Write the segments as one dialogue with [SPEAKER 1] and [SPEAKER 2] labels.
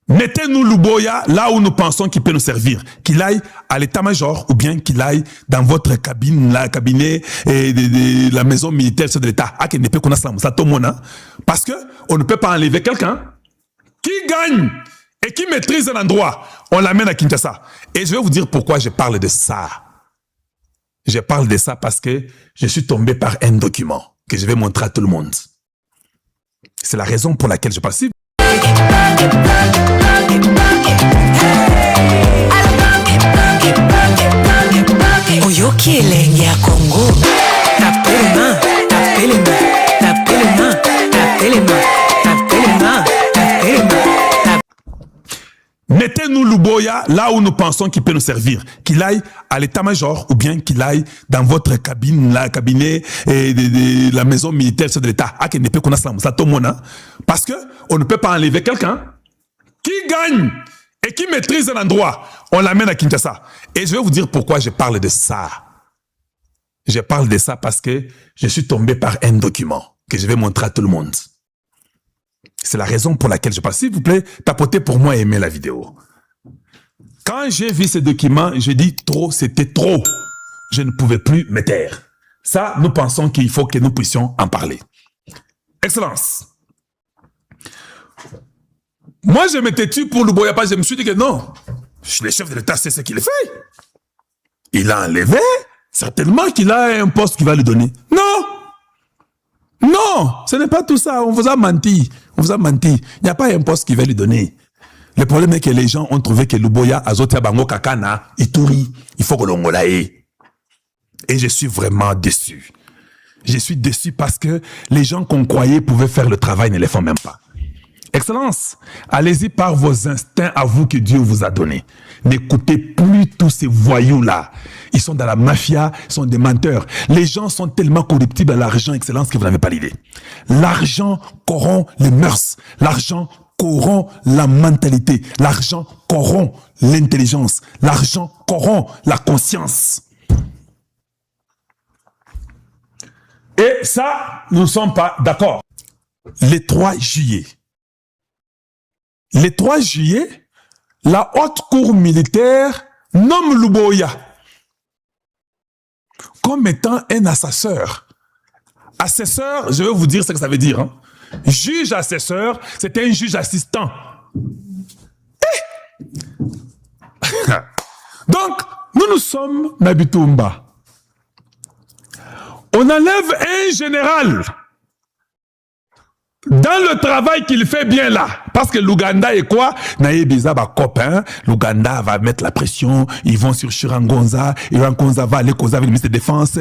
[SPEAKER 1] Mettez-nous Luboya là où nous pensons qu'il peut nous servir. Qu'il aille à l'état-major ou bien qu'il aille dans votre cabine, la cabinet de la maison militaire de l'État. Parce que on ne peut pas enlever quelqu'un qui gagne et qui maîtrise un endroit. On l'amène à Kinshasa. Et je vais vous dire pourquoi je parle de ça. Je parle de ça parce que je suis tombé par un document que je vais montrer à tout le monde. C'est la raison pour laquelle je parle.
[SPEAKER 2] Oyoki elenge ya Congo tapelema tapelema tapelema tapelema tapelema tapelema.
[SPEAKER 1] Mettez-nous Luboya là où nous pensons qu'il peut nous servir. Qu'il aille à l'état-major ou bien qu'il aille dans votre cabine, la cabinet de la maison militaire de l'État. Parce que on ne peut pas enlever quelqu'un qui gagne et qui maîtrise un endroit. On l'amène à Kinshasa. Et je vais vous dire pourquoi je parle de ça. Je parle de ça parce que je suis tombé par un document que je vais montrer à tout le monde. C'est la raison pour laquelle je parle. S'il vous plaît, tapotez pour moi et aimez la vidéo. Quand j'ai vu ce document, j'ai dit trop, c'était trop. Je ne pouvais plus me taire. Ça, nous pensons qu'il faut que nous puissions en parler. Excellence. Moi, je m'étais tué pour Luboya, je me suis dit que non. Le chef de l'État sait ce qu'il fait. Il a enlevé. Certainement qu'il a un poste qu'il va lui donner. Non. Non, ce n'est pas tout ça. On vous a menti. On vous a menti. Il n'y a pas un poste qu'il va lui donner. Le problème est que les gens ont trouvé que Luboya, Azotia Bango Kakana, Ituri, il faut que l'on l'aille. Et je suis vraiment déçu. Je suis déçu parce que les gens qu'on croyait pouvaient faire le travail ne le font même pas. Excellence, allez-y par vos instincts à vous que Dieu vous a donné. N'écoutez plus tous ces voyous-là. Ils sont dans la mafia, ils sont des menteurs. Les gens sont tellement corruptibles à l'argent, Excellence, que vous n'avez pas l'idée. L'argent corrompt les mœurs. L'argent corrompt la mentalité. L'argent corrompt l'intelligence. L'argent corrompt la conscience. Et ça, nous ne sommes pas d'accord. Le 3 juillet, le 3 juillet, la haute cour militaire nomme Luboya comme étant un assesseur. Assesseur, je vais vous dire ce que ça veut dire. Hein. Juge assesseur, c'est un juge assistant. Donc, nous sommes Nabitumba. On enlève un général dans le travail qu'il fait bien là. Parce que l'Ouganda est quoi? Naïbiza va copain. L'Ouganda va mettre la pression. Ils vont sur Chirangonza. Chirangonza va aller causer avec le ministre de la Défense.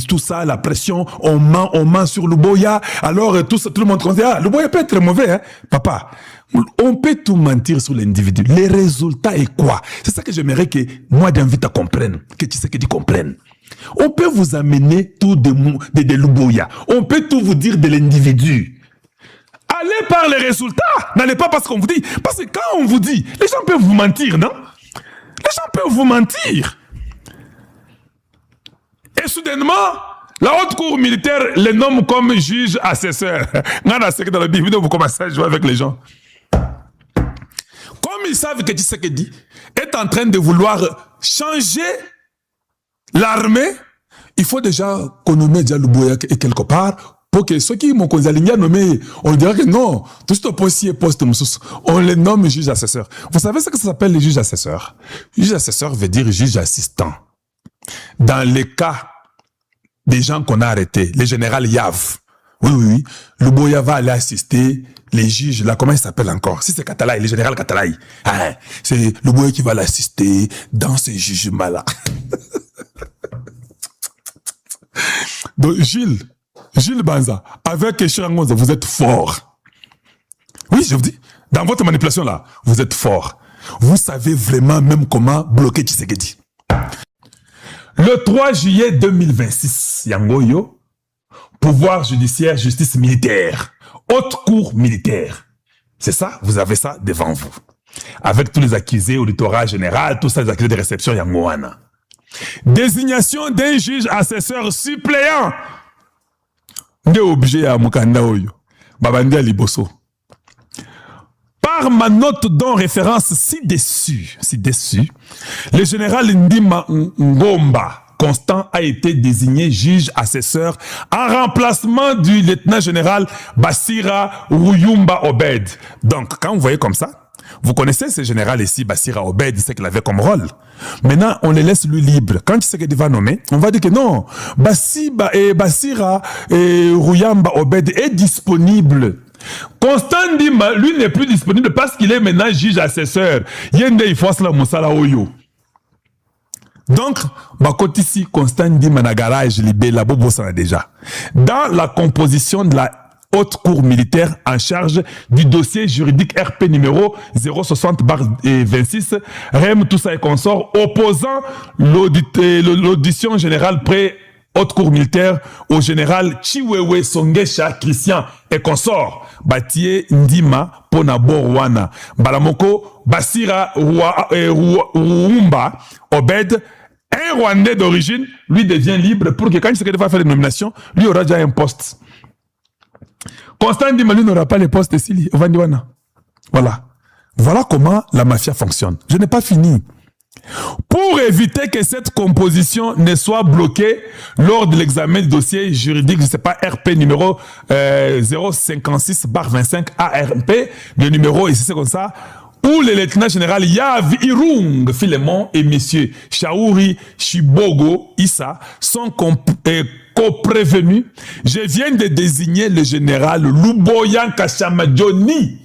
[SPEAKER 1] Tout ça, la pression. On ment sur Luboya. Alors, tout le monde dit, ah, Luboya peut être mauvais, hein. Papa, on peut tout mentir sur l'individu. Les résultats est quoi? C'est ça que j'aimerais que moi j'invite à comprendre. Que tu sais que tu comprennes. On peut vous amener tout de Luboya. On peut tout vous dire de l'individu. Allez par les résultats. N'allez pas parce qu'on vous dit. Parce que quand on vous dit, les gens peuvent vous mentir, non? Les gens peuvent vous mentir. Et soudainement, la haute cour militaire les nomme comme juge assesseur. Dans la Bible, vous commencez à jouer avec les gens. Comme ils savent que Tshisekedi est en train de vouloir changer l'armée, il faut déjà qu'on nomme Luboya quelque part. Pour que ceux qui m'ont nommé, on dirait que non, tout ce poste, on les nomme juge assesseur. Vous savez ce que ça s'appelle les juges assesseurs? Juge assesseur veut dire juge assistant. Dans les cas des gens qu'on a arrêtés, les générales Yav, oui, Luboya va aller assister les juges, là, comment il s'appelle encore? Si c'est Katalaï, le général Katalaï, hein, c'est Luboya qui va l'assister dans ces jugements-là. Donc, Gilles Banza, avec Chirangonza, vous êtes fort. Oui, je vous dis, dans votre manipulation là, vous êtes fort. Vous savez vraiment même comment bloquer Tshisekedi. Le 3 juillet 2026, Yangoyo, pouvoir judiciaire, justice militaire, haute cour militaire. C'est ça, vous avez ça devant vous. Avec tous les accusés au littoral général, tous les accusés de réception Yangoana. Désignation d'un juge assesseur suppléant. Nde objet à Mukanda Oyo. Babandi Liboso. par ma note dont référence ci-dessus, le général Ndima Ngomba Constant a été désigné juge assesseur en remplacement du lieutenant-général Bassira Ruyumba Obed. Donc, quand vous voyez comme ça, vous connaissez ce général ici, Bassira Obed, c'est qu'il avait comme rôle. Maintenant, on les laisse lui libre. Quand tu sais qu'il va nommer, on va dire que non, Bassira Ruyumba Obed est disponible. Constant Ndima, lui, n'est plus disponible parce qu'il est maintenant juge assesseur. Yende, il faut la Moussala Oyo. Donc, Bakotisi, Constant Ndima na garage libé, la bobo ça déjà. Dans la composition de la haute cour militaire en charge du dossier juridique RP numéro 060/26, REM, tout ça et consort, opposant l'audition générale près haute cour militaire au général Chiwewe Songesha Christian et consort Batie Ndima Pona Borwana Balamoko Bassira Ruumba Obed, un Rwandais d'origine, lui devient libre pour que quand il va faire les nominations, lui aura déjà un poste. Constant Ndima lui n'aura pas les postes ici au Vandiwana. Voilà. Voilà comment la mafia fonctionne. Je n'ai pas fini. Pour éviter que cette composition ne soit bloquée lors de l'examen du dossier juridique, je ne sais pas, RP numéro 056/25 ARP, le numéro ici c'est comme ça, où le lieutenant général Yav Irung Philemon et monsieur Shaouri Shibogo Issa sont co-prévenus, je viens de désigner le général Luboyan Kashama Johnny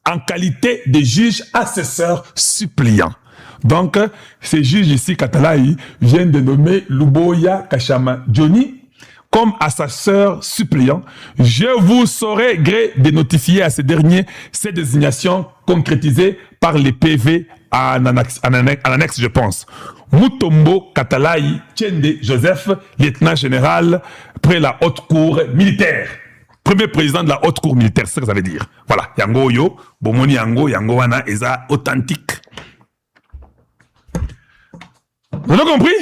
[SPEAKER 1] en qualité de juge assesseur suppléant. Donc, ce juge ici, Katalaï, vient de nommer Luboya Kashama Johnny comme assesseur suppléant. Je vous saurai gré de notifier à ce dernier ces désignations concrétisées par les PV en annexe, je pense. Mutombo Katalaï Tchende Joseph, lieutenant général près la haute cour militaire. Premier président de la haute cour militaire, c'est ce que ça veut dire. Voilà, Yango Yo, Bomoni Yango, Yango Wana, Eza authentique. Vous avez compris?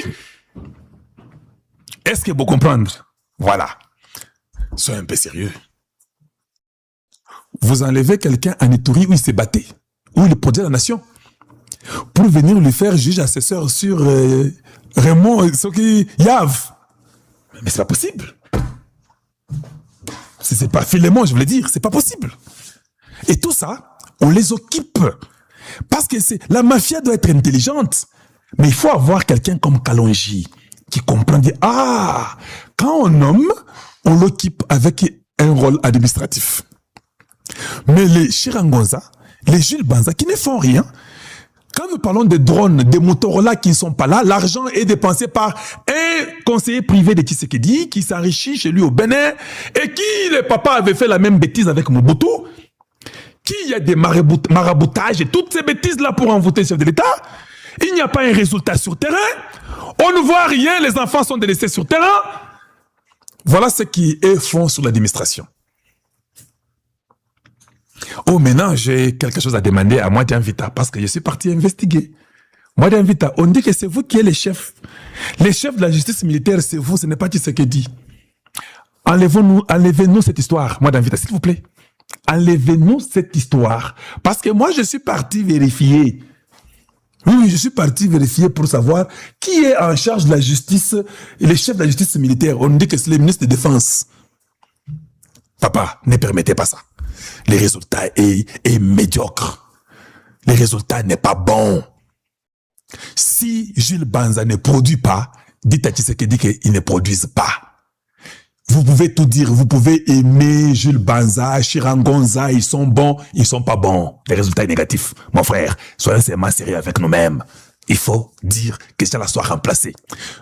[SPEAKER 1] Est-ce que vous comprenez? Voilà. Soyez un peu sérieux. Vous enlevez quelqu'un en Ituri où il s'est battu, où il produisait la nation, pour venir lui faire juge assesseur sur Raymond Soki Yav. Mais c'est pas possible. C'est pas Philemon, je voulais dire, c'est pas possible. Et tout ça, on les occupe. Parce que la mafia doit être intelligente. Mais il faut avoir quelqu'un comme Kalonji qui comprend, dit, ah, quand on nomme, on l'occupe avec un rôle administratif. Mais les Chirangonza, les Jules Banza, qui ne font rien, quand nous parlons des drones, des Motorola qui ne sont pas là, l'argent est dépensé par un conseiller privé de Tshisekedi qui s'enrichit chez lui au Bénin et qui, le papa avait fait la même bêtise avec Mobutu, qui a des maraboutages et toutes ces bêtises-là pour envoûter le chef de l'État. Il n'y a pas un résultat sur terrain. On ne voit rien. Les enfants sont délaissés sur terrain. Voilà ce qui est fond sur l'administration. Oh, maintenant, j'ai quelque chose à demander à Mwadi Anvita parce que je suis parti investiguer. Mwadi Anvita, on dit que c'est vous qui êtes les chefs. Les chefs de la justice militaire, c'est vous, ce n'est pas Tshisekedi. Enlevez-nous cette histoire, Mwadi Anvita, s'il vous plaît. Enlevez-nous cette histoire. Parce que moi, je suis parti vérifier. Oui, je suis parti vérifier pour savoir qui est en charge de la justice, les chefs de la justice militaire. On dit que c'est le ministre de la Défense. Papa, ne permettez pas ça. Les résultats est médiocre. Les résultats n'est pas bon. Si Jules Banza ne produit pas, dites à Tshisekedi qu'il ne produise pas. Vous pouvez tout dire, vous pouvez aimer Jules Banza, Chirangonza, ils sont bons, ils sont pas bons. Les résultats sont négatifs. Mon frère, soyons seulement sérieux avec nous-mêmes. Il faut dire que cela soit remplacé.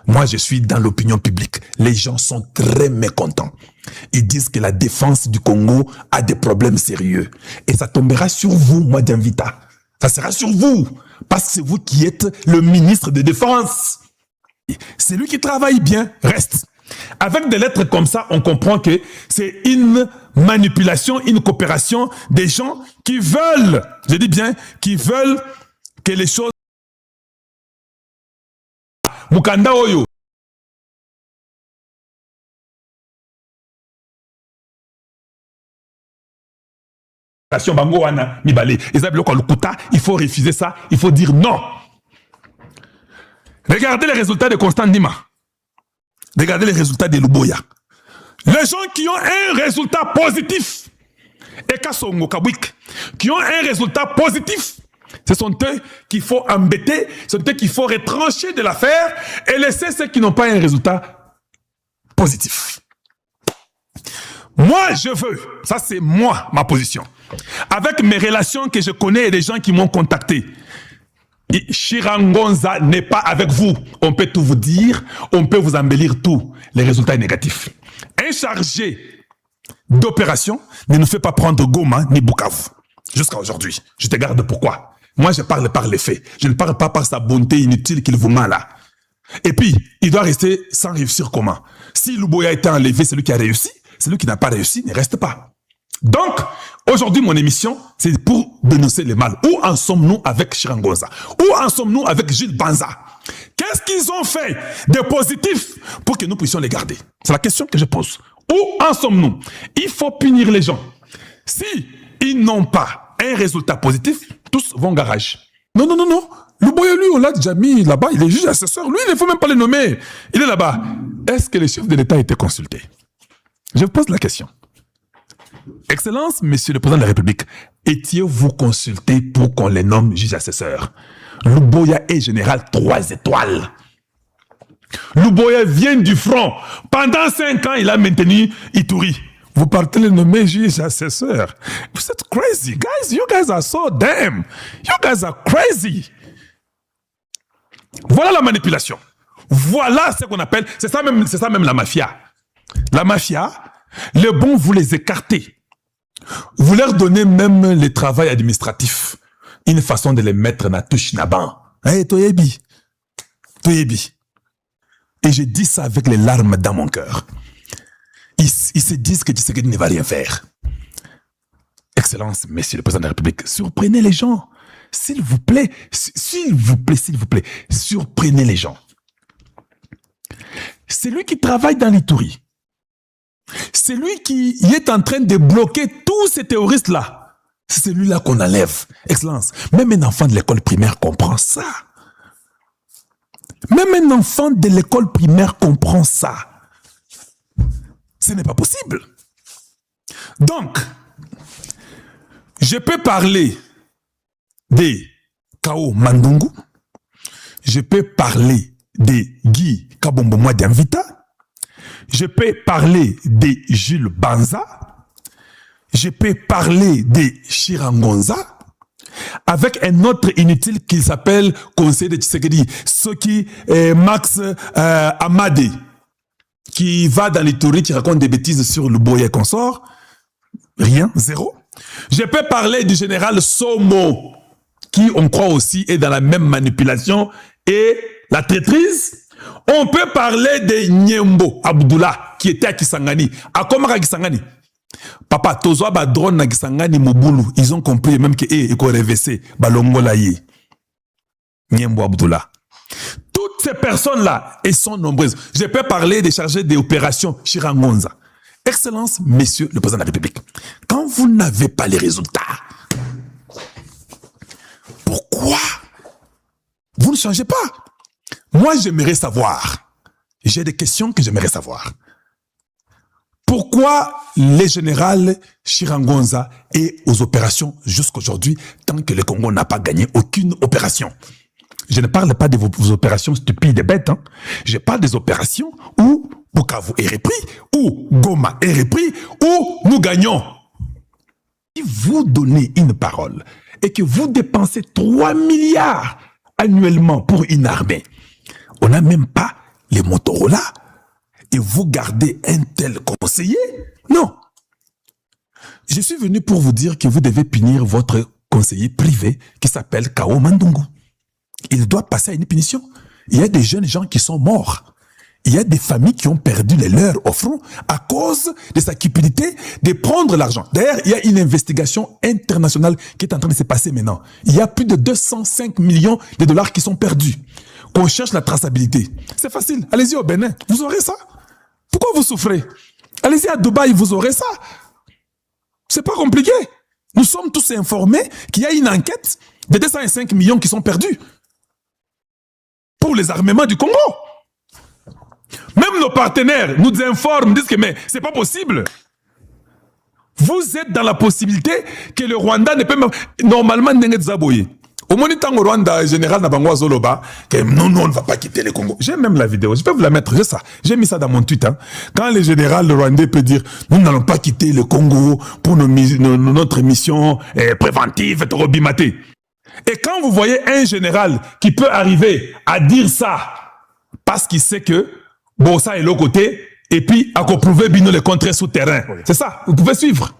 [SPEAKER 1] Moi, je suis dans l'opinion publique. Les gens sont très mécontents. Ils disent que la défense du Congo a des problèmes sérieux. Et ça tombera sur vous, moi d'Invita. Ça sera sur vous. Parce que c'est vous qui êtes le ministre de Défense. C'est lui qui travaille bien. Reste. Avec des lettres comme ça, on comprend que c'est une manipulation, une coopération des gens qui veulent, je dis bien, qui veulent que les choses... Mukanda Oyo. Bango wana mibale. Il faut refuser ça, il faut dire non. Regardez les résultats de Constant Ndima. Regardez les résultats de Luboya. Les gens qui ont un résultat positif, et Kassongo Kabwik, qui ont un résultat positif, ce sont eux qu'il faut embêter, ce sont eux qu'il faut retrancher de l'affaire et laisser ceux qui n'ont pas un résultat positif. Moi, je veux, ça c'est moi, ma position. Avec mes relations que je connais et les gens qui m'ont contacté, Chirangonza n'est pas avec vous. On peut tout vous dire, on peut vous embellir tout. Les résultats sont négatifs. Un chargé d'opération ne nous fait pas prendre Goma ni Bukavu. Jusqu'à aujourd'hui. Je te garde pourquoi. Moi, je parle par les faits. Je ne parle pas par sa bonté inutile qu'il vous ment là. Et puis, il doit rester sans réussir comment? Si Luboya a été enlevé, celui qui a réussi, celui qui n'a pas réussi ne reste pas. Donc, aujourd'hui, mon émission, c'est pour dénoncer le mal. Où en sommes-nous avec Chirangonza? Où en sommes-nous avec Gilles Banza? Qu'est-ce qu'ils ont fait de positif pour que nous puissions les garder? C'est la question que je pose. Où en sommes-nous? Il faut punir les gens. Si ils n'ont pas un résultat positif, tous vont garage. Non, non, non, non. Luboya, lui, on l'a déjà mis là-bas. Il est juge assesseur. Lui, il ne faut même pas le nommer. Il est là-bas. Est-ce que le chef de l'État a été consulté? Je vous pose la question. Excellence, Monsieur le Président de la République, étiez-vous consulté pour qu'on les nomme juge assesseur? Luboya est général 3 étoiles. Luboya vient du front. Pendant 5 ans, il a maintenu Ituri. Vous partez le nommer juge assesseur. Vous êtes crazy, guys. You guys are so damn. You guys are crazy. Voilà la manipulation. Voilà ce qu'on appelle, c'est ça même la mafia. La mafia, les bons, vous les écartez. Vous leur donnez même le travail administratif. Une façon de les mettre dans la touche naban. Hey, Toyebi. Toyebi. Et je dis ça avec les larmes dans mon cœur. Ils se disent que Tshisekedi ne va rien faire. Excellence, Monsieur le Président de la République, surprenez les gens. S'il vous plaît, s'il vous plaît, s'il vous plaît, surprenez les gens. C'est lui qui travaille dans l'Ituri. C'est lui qui est en train de bloquer tous ces terroristes-là. C'est celui-là qu'on enlève. Excellence, même un enfant de l'école primaire comprend ça. Même un enfant de l'école primaire comprend ça. Ce n'est pas possible. Donc, je peux parler de Kao Mandungu. Je peux parler de Guy Kabombo Mwadiamvita. Je peux parler de Jules Banza. Je peux parler de Chirangonza. Avec un autre inutile qui s'appelle Conseil de Tshisekedi. Max Amadé. Qui va dans les touristes, qui raconte des bêtises sur le Boya consort. Rien, zéro. Je peux parler du général Somo, qui on croit aussi est dans la même manipulation et la traîtrise. On peut parler de Nyembo Abdullah, qui était à Kisangani. À Komara Kisangani. Papa, Tozoa ba drone na Kisangani Mobulu. Ils ont compris même que ils ont réversé Balongola yi. Nyembo Abdullah. Toutes ces personnes-là, elles sont nombreuses. Je peux parler des chargés des opérations Chirangonza. Excellence, Monsieur le Président de la République. Quand vous n'avez pas les résultats, pourquoi vous ne changez pas? Moi, j'aimerais savoir. J'ai des questions que j'aimerais savoir. Pourquoi les généraux Chirangonza est aux opérations jusqu'aujourd'hui tant que le Congo n'a pas gagné aucune opération? Je ne parle pas de vos opérations stupides et bêtes. Hein. Je parle des opérations où Bukavu est repris, où Goma est repris, où nous gagnons. Si vous donnez une parole et que vous dépensez 3 milliards annuellement pour une armée, on n'a même pas les Motorola et vous gardez un tel conseiller? Non. Je suis venu pour vous dire que vous devez punir votre conseiller privé qui s'appelle Kao Mandungu. Il doit passer à une punition. Il y a des jeunes gens qui sont morts. Il y a des familles qui ont perdu les leurs au front à cause de sa cupidité de prendre l'argent. D'ailleurs, il y a une investigation internationale qui est en train de se passer maintenant. Il y a plus de 205 millions de dollars qui sont perdus. Qu'on cherche la traçabilité. C'est facile. Allez-y au Bénin. Vous aurez ça. Pourquoi vous souffrez? Allez-y à Dubaï, vous aurez ça. C'est pas compliqué. Nous sommes tous informés qu'il y a une enquête de 205 millions qui sont perdus pour les armements du Congo. Même nos partenaires nous informent, disent que mais c'est pas possible. Vous êtes dans la possibilité que le Rwanda ne peut même... Normalement, au moins, au Rwanda, général Nabango Zoloba, que non, on ne va pas quitter le Congo. J'ai même la vidéo, je peux vous la mettre, j'ai ça. J'ai mis ça dans mon tweet. Hein. Quand le général rwandais peut dire, nous n'allons pas quitter le Congo pour notre mission préventive, Robimaté. Et quand vous voyez un général qui peut arriver à dire ça, parce qu'il sait que, bon, ça est l'autre côté, et puis, à prouver bino le contraire souterrain. C'est ça, vous pouvez suivre.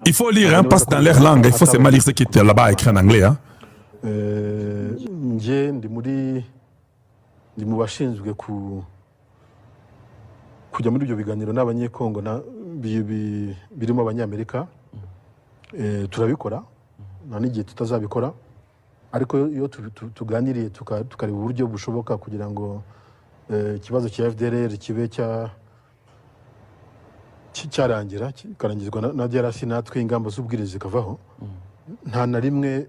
[SPEAKER 1] Il faut lire, hein, parce que dans leur langue, il faut seulement lire ce qui est là-bas écrit en anglais. Hein.
[SPEAKER 3] kujya muri ibyo biganiro n'abanyekongo birimo abanyamerika turabikora nta n'igihe tutazabikora ariko iyo tuganiriye tukareba uburyo bushoboka kugira ngo ikibazo cya FDLR kibe cyarangira karangizwa na DRC natwe ingamba z'ubwirizi zikavaho nta na rimwe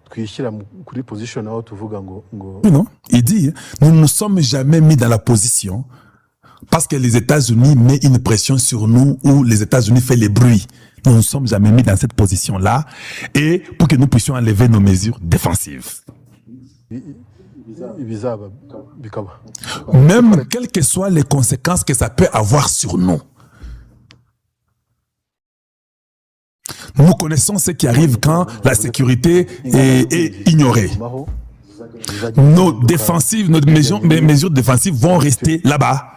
[SPEAKER 3] twishyira kuri position aho tuvuga ngo
[SPEAKER 1] non, il dit nous ne nous sommes jamais mis dans la position parce que les États-Unis mettent une pression sur nous ou les États-Unis font les bruits. Nous ne nous sommes jamais mis dans cette position-là et pour que nous puissions enlever nos mesures défensives. Même quelles que soient les conséquences que ça peut avoir sur nous. Nous connaissons ce qui arrive quand la sécurité est ignorée. Nos défensives, nos mesures défensives vont rester là-bas.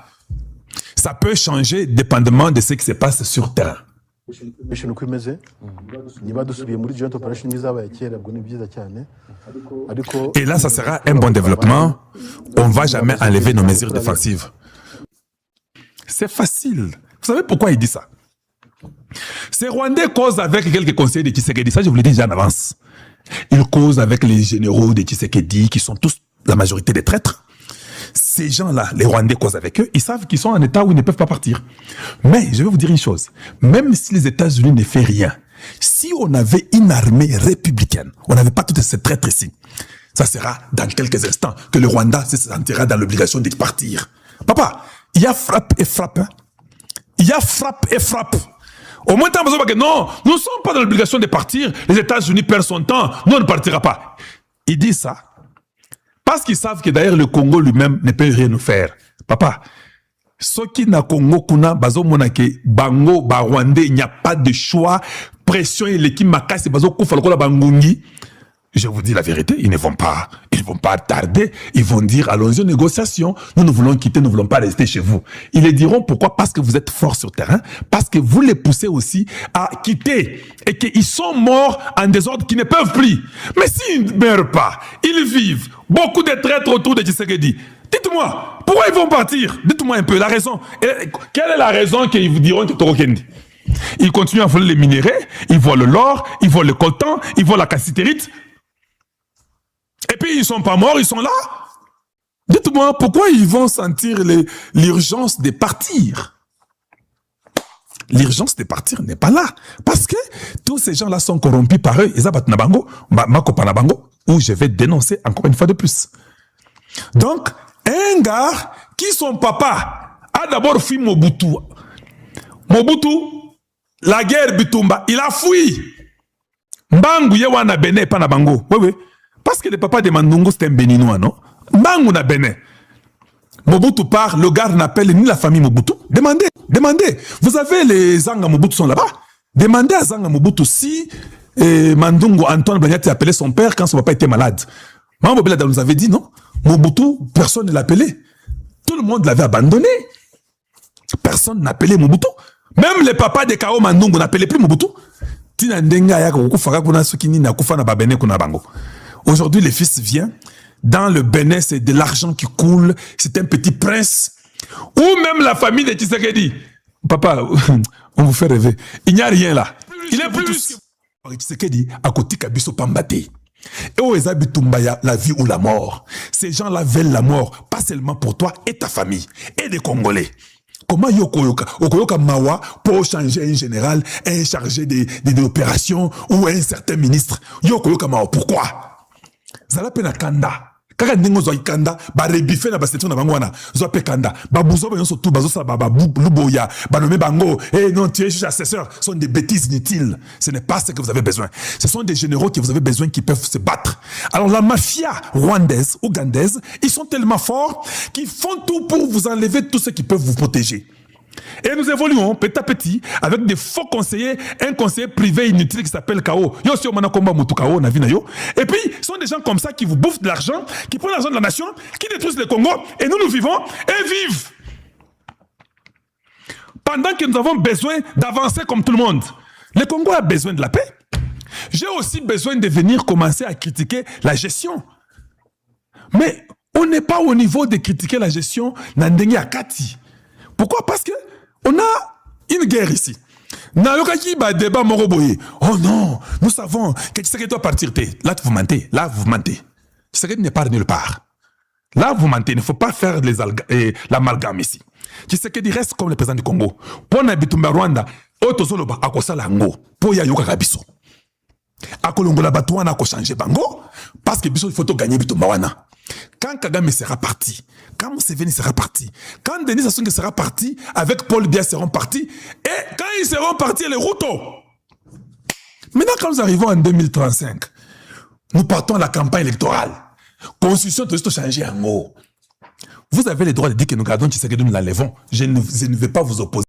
[SPEAKER 1] Ça peut changer dépendamment de ce qui se passe sur terrain. Et là, ça sera un bon développement. On ne va jamais enlever nos mesures défensives. C'est facile. Vous savez pourquoi il dit ça? Ces Rwandais causent avec quelques conseillers de Tshisekedi. Ça, je vous l'ai dit déjà en avance. Ils causent avec les généraux de Tshisekedi, qui sont tous la majorité des traîtres. Ces gens-là, les Rwandais causent avec eux, ils savent qu'ils sont en état où ils ne peuvent pas partir. Mais je vais vous dire une chose, même si les États-Unis ne font rien, si on avait une armée républicaine, on n'avait pas tous ces traîtres ici, ça sera dans quelques instants que le Rwanda se sentira dans l'obligation de partir. Papa, il y a frappe et frappe. Hein? Il y a frappe et frappe. Au moins, tu as besoin que non, nous ne sommes pas dans l'obligation de partir, les États-Unis perdent son temps, nous on ne partira pas. Il dit ça. Parce qu'ils savent que d'ailleurs le Congo lui-même ne peut rien nous faire. Papa, ce qui n'a Congo kuna bazo monake bango ba Rwandais, il n'y a pas de choix. Pression et l'équipe makasi bazo kufa lokola bangungi. Je vous dis la vérité, ils ne vont pas tarder. Ils vont dire allons-y aux négociations. Nous voulons quitter, nous ne voulons pas rester chez vous. Ils le diront pourquoi? Parce que vous êtes forts sur terrain, parce que vous les poussez aussi à quitter et qu'ils sont morts en désordre, qui ne peuvent plus. Mais s'ils ne meurent pas, ils vivent. Beaucoup de traîtres autour de Tshisekedi. Dites-moi, pourquoi ils vont partir? Dites-moi un peu la raison. Et quelle est la raison qu'ils vous diront que Torokendi? Ils continuent à voler les minéraux, ils volent l'or, ils volent le coltan, ils volent la cassitérite. Et puis ils ne sont pas morts, ils sont là. Dites-moi, pourquoi ils vont sentir l'urgence de partir? L'urgence de partir n'est pas là. Parce que tous ces gens-là sont corrompus par eux. Où je vais dénoncer encore une fois de plus. Donc, un gars qui son papa a d'abord fui Mobutu. Mobutu, la guerre Bitumba, il a fui. Mbangu yewana Benin pas na bango. Oui, oui. Parce que le papa de Mandungu c'est un béninois, non? Mbangu na Benin. Mobutu part, le gars n'appelle ni la famille Mobutu. Demandez, demandez. Vous avez les Zanga Mobutu sont là-bas. Demandez à Zanga Mobutu si Mandungu Antoine Blagnaty appelait son père quand son papa était malade. Maman Belada nous avait dit non. Mobutu, personne ne l'appelait. Tout le monde l'avait abandonné. Personne n'appelait Mobutu. Même les papas de Kao Mandungu n'appelaient plus Mobutu. Aujourd'hui, le fils vient. Dans le Bénin, c'est de l'argent qui coule. C'est un petit prince. Ou même la famille de Tshisekedi. Papa, on vous fait rêver. Il n'y a rien là. Il est plus. Tshisekedi, à côté Kabiso Pambate. Et où est la vie ou la mort? Ces gens-là veulent la mort, pas seulement pour toi et ta famille, et des Congolais. Comment Okoyoka Mawa pour changer un général, un chargé des opérations ou un certain ministre? Okoyoka Mawa, pourquoi? Zala pena kanda. Kaka ndingo zo ikanda, ba rebife na ba section na bango wana, zo pe kanda. Ba buzo ba yonso tout bazo sa ba luboya, ba nomé bango, non, tu es juge assesseur, ce sont des bêtises inutiles. Ce n'est pas ce que vous avez besoin. Ce sont des généraux que vous avez besoin qui peuvent se battre. Alors la mafia rwandaise, ougandaise, ils sont tellement forts qu'ils font tout pour vous enlever tout ce qui peut vous protéger. Et nous évoluons petit à petit avec des faux conseillers, un conseiller privé inutile qui s'appelle Kao. Et puis, ce sont des gens comme ça qui vous bouffent de l'argent, qui prennent l'argent de la nation, qui détruisent le Congo, et nous vivons et vivent. Pendant que nous avons besoin d'avancer comme tout le monde. Le Congo a besoin de la paix. J'ai aussi besoin de venir commencer à critiquer la gestion. Mais on n'est pas au niveau de critiquer la gestion Nandenge Akati. Pourquoi? Parce que on a une guerre ici. Nayokaki ba débat moroboye. Oh non, nous savons que Tshisekedi doit partir. Là, vous mentez. Là, vous mentez. Tshisekedi n'est pas nulle part. Là, vous mentez. Il ne faut pas faire l'amalgame ici. Tshisekedi reste comme le président du Congo. Pour Nabitumba Rwanda, Otozoloba akosala ngo. Pour ya yoka kabiso. Akolongola batouana ko changer bango. Parce que biso il faut gagner Bitumba wana. Quand Kagame sera parti, quand Museveni sera parti, quand Denis Sassou Nguesso sera parti, avec Paul Biya seront partis, et quand ils seront partis, les Ruto. Maintenant, quand nous arrivons en 2035, nous partons à la campagne électorale. Constitution, tout ça changer en haut. Vous avez le droit de dire que nous gardons Tshisekedi, nous l'enlevons. Je ne vais pas vous opposer.